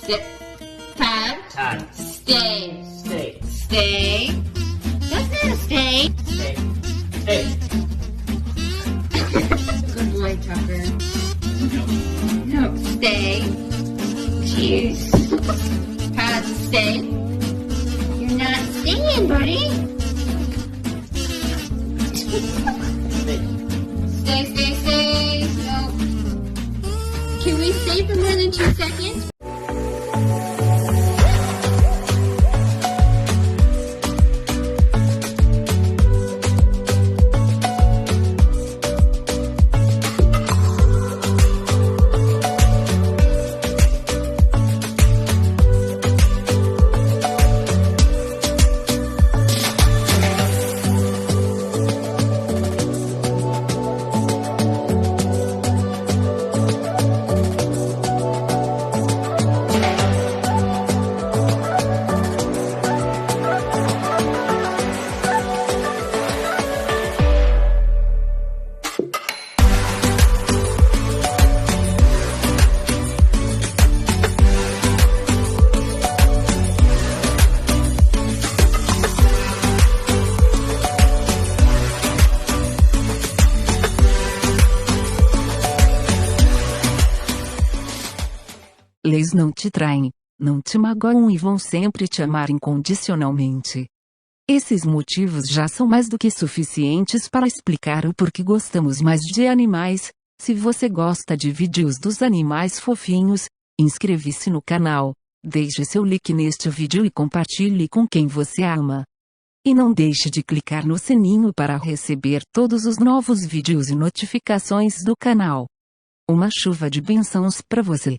Sit. Tad. Tad. Stay. Stay. Stay. That's not a stay. Stay. Stay. Good boy, Tucker. No, stay. Jeez. Tad, stay. You're not staying, buddy. Stay. No. Can we stay for more than 2 seconds? Leis não te traem, não te magoam e vão sempre te amar incondicionalmente. Esses motivos já são mais do que suficientes para explicar o porquê gostamos mais de animais. Se você gosta de vídeos dos animais fofinhos, inscreva-se no canal, deixe seu like neste vídeo e compartilhe com quem você ama. E não deixe de clicar no sininho para receber todos os novos vídeos e notificações do canal. Uma chuva de bênçãos para você.